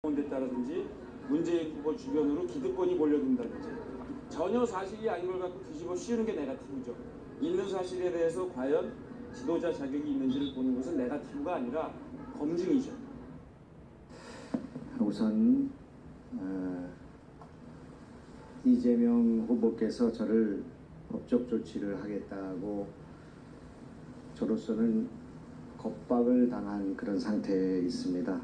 데따라든지 문재인 후보 주변으로 기득권이 몰려든다든지 전혀 사실이 아닌 걸 갖고 뒤집어 씌우는 게 네거티브죠. 있는 사실에 대해서 과연 지도자 자격이 있는지를 보는 것은 네거티브가 아니라 검증이죠. 우선 이재명 후보께서 저를 법적 조치를 하겠다고 저로서는 겁박을 당한 그런 상태에 있습니다.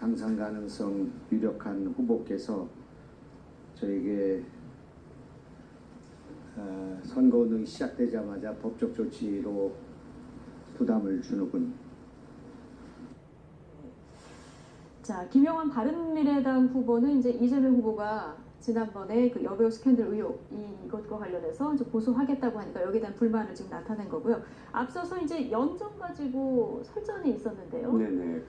당선 가능성 유력한 후보께서 저에게 선거운동이 시작되자마자 법적 조치로 부담을 주는군. 자, 김영환 바른미래당 후보는 이제 이재명 후보가 지난번에 그 여배우 스캔들 의혹 이것과 관련해서 이제 고소하겠다고 하니까 여기에 대한 불만을 지금 나타낸 거고요. 앞서서 이제 연정 가지고 설전이 있었는데요. 네네.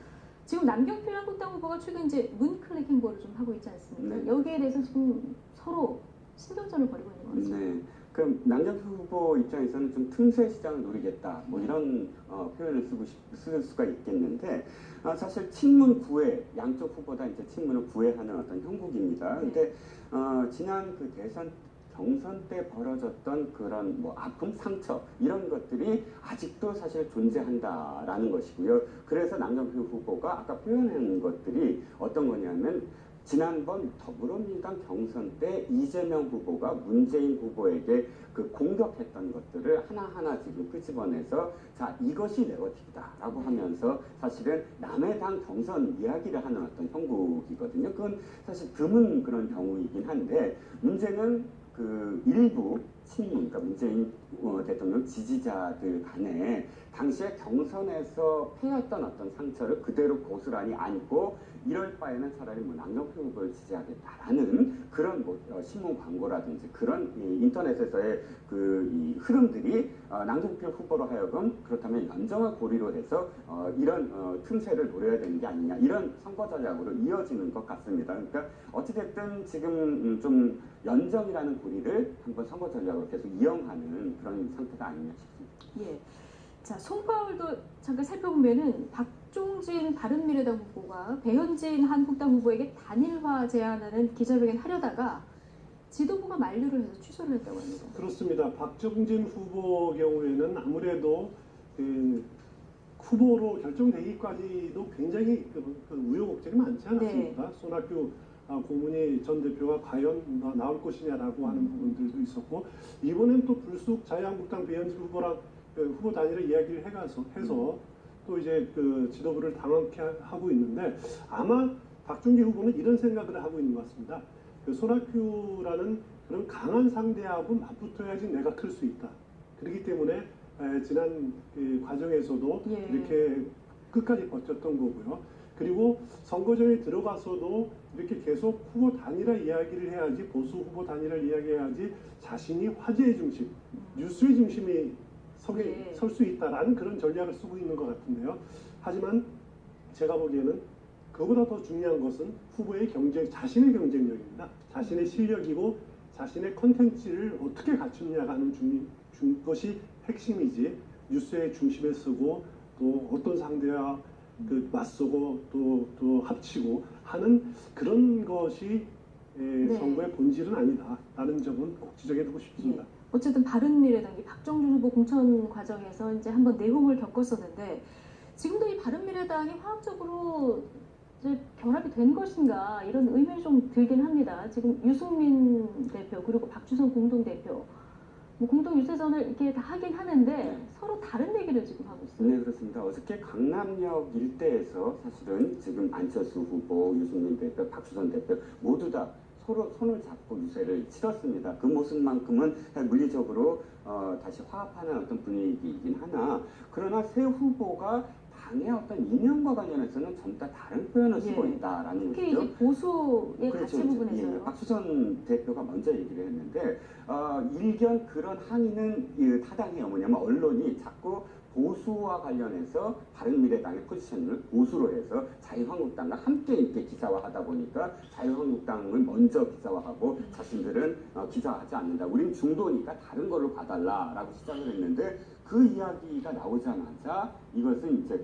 지금 남경필 한국당 후보가 최근 이제 문클릭 행보를 좀 하고 있지 않습니까? 네. 여기에 대해서 지금 서로 신경전을 벌이고 있는 거죠. 네. 그럼 남경필 후보 입장에서는 좀 틈새 시장을 노리겠다, 뭐 이런 표현을 쓸 수가 있겠는데, 사실 친문 구애, 양쪽 후보 다 이제 친문을 구애하는 어떤 형국입니다. 근데 지난 그 대선 경선 때 벌어졌던 그런 뭐 아픔, 상처 이런 것들이 아직도 사실 존재한다라는 것이고요. 그래서 남경필 후보가 아까 표현한 것들이 어떤 거냐면, 지난번 더불어민주당 경선 때 이재명 후보가 문재인 후보에게 그 공격했던 것들을 하나하나 지금 끄집어내서 자, 이것이 네거티브다라고 하면서 사실은 남의 당 경선 이야기를 하는 어떤 형국이거든요. 그건 사실 드문 그런 경우이긴 한데, 문제는 그 일부 친문, 그러니까 문재인 대통령 지지자들 간에 당시에 경선에서 패했던 어떤 상처를 그대로 고스란히 안고 이럴 바에는 차라리 뭐 남경필 후보를 지지하겠다라는 그런 뭐 신문 광고라든지 그런 인터넷에서의 이 흐름들이 남경필 후보로 하여금 그렇다면 연정을 고리로 해서 이런 틈새를 노려야 되는 게 아니냐, 이런 선거 전략으로 이어지는 것 같습니다. 그러니까 어찌됐든 지금 좀 연정이라는 고리를 한번 선거 전략으로 계속 이용하는 그런 상태가 아니냐 싶습니다. 예. 자, 송파울도 잠깐 살펴보면은 박종진 바른미래당 후보가 배현진 한국당 후보에게 단일화 제안하는 기자회견 하려다가 지도부가 만류를 해서 취소를 했다고 합니다. 그렇습니다. 박정진 후보 경우에는 아무래도 그 후보로 결정되기까지도 굉장히 그 우여곡절이 많지 않았습니까? 네. 손학규 고문희 전 대표가 과연 나올 것이냐라고 하는 부분들도 있었고, 이번엔 또 불쑥 자유한국당 배현진 후보랑 후보 단일화 이야기를 해서 또 이제 그 지도부를 당황케 하고 있는데, 아마 박종진 후보는 이런 생각을 하고 있는 것 같습니다. 그 손학규라는 그런 강한 상대하고 맞붙어야지 내가 클 수 있다. 그렇기 때문에 지난 과정에서도 예. 이렇게 끝까지 버텼던 거고요. 그리고 선거전에 들어가서도 이렇게 계속 후보 단일화 이야기를 해야지, 보수 후보 단일화 이야기해야지 자신이 화제의 중심, 뉴스의 중심이 설 수 있다라는 그런 전략을 쓰고 있는 것 같은데요. 하지만 제가 보기에는 그보다 더 중요한 것은 후보의 자신의 경쟁력입니다. 자신의 실력이고 자신의 컨텐츠를 어떻게 갖추느냐가 하는 것이 핵심이지, 뉴스의 중심에 쓰고 또 어떤 상대와 그 맞서고 또 합치고 하는 그런 것이 선거의 본질은 아니다라는 점은 꼭 지적해두고 싶습니다. 예. 어쨌든 바른미래당이 박정준 후보 공천 과정에서 이제 한번 내홍을 겪었었는데, 지금도 이 바른미래당이 화학적으로 이제 결합이 된 것인가 이런 의문이 좀 들긴 합니다. 지금 유승민 대표 그리고 박주선 공동대표 뭐 공동 유세전을 이렇게 다 하긴 하는데 서로 다른 얘기를 지금 하고 있어요. 네, 그렇습니다. 어저께 강남역 일대에서 사실은 지금 안철수 후보, 유승민 대표, 박주선 대표 모두 다 서로 손을 잡고 유세를 치렀습니다. 그 모습만큼은 물리적으로 다시 화합하는 어떤 분위기이긴 하나, 그러나 새 후보가 당의 어떤 이념과 관련해서는 전부 다 다른 표현을 쓰고 있다라는 특히 것이죠. 이제 보수의 가치 부분에서요. 예, 박수선 대표가 먼저 얘기를 했는데, 일견 그런 항의는 타당해요. 뭐냐면 언론이 자꾸 보수와 관련해서 바른미래당의 포지션을 보수로 해서 자유한국당과 함께 이렇게 기사화하다 보니까 자유한국당을 먼저 기사화하고 자신들은 기사화하지 않는다. 우린 중도니까 다른 걸로 봐달라라고 시작을 했는데, 그 이야기가 나오자마자 이것은 이제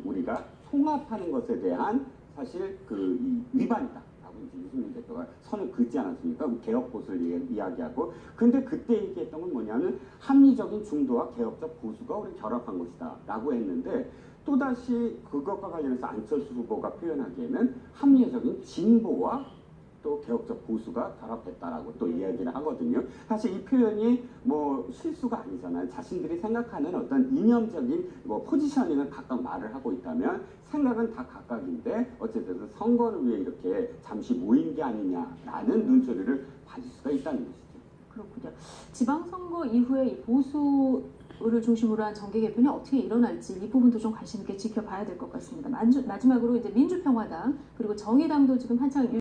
우리가 통합하는 것에 대한 사실 이 위반이다라고 이제 유승민 대표가 선을 긋지 않았습니까? 개혁 보수를 이야기하고. 근데 그때 얘기했던 건 뭐냐면 합리적인 중도와 개혁적 보수가 우리 결합한 것이다라고 했는데, 또다시 그것과 관련해서 안철수 후보가 표현하기에는 합리적인 진보와 또 개혁적 보수가 결합했다라고 또 이야기를 하거든요. 사실 이 표현이 뭐 실수가 아니잖아요. 자신들이 생각하는 어떤 이념적인 뭐 포지셔닝을 각각 말을 하고 있다면 생각은 다 각각인데 어쨌든 선거를 위해 이렇게 잠시 모인 게 아니냐라는 눈초리를 받을 수가 있다는 것이죠. 그렇군요. 지방선거 이후에 이 보수를 중심으로 한 정계 개편이 어떻게 일어날지 이 부분도 좀 관심 있게 지켜봐야 될 것 같습니다. 마지막으로 이제 민주평화당 그리고 정의당도 지금 한창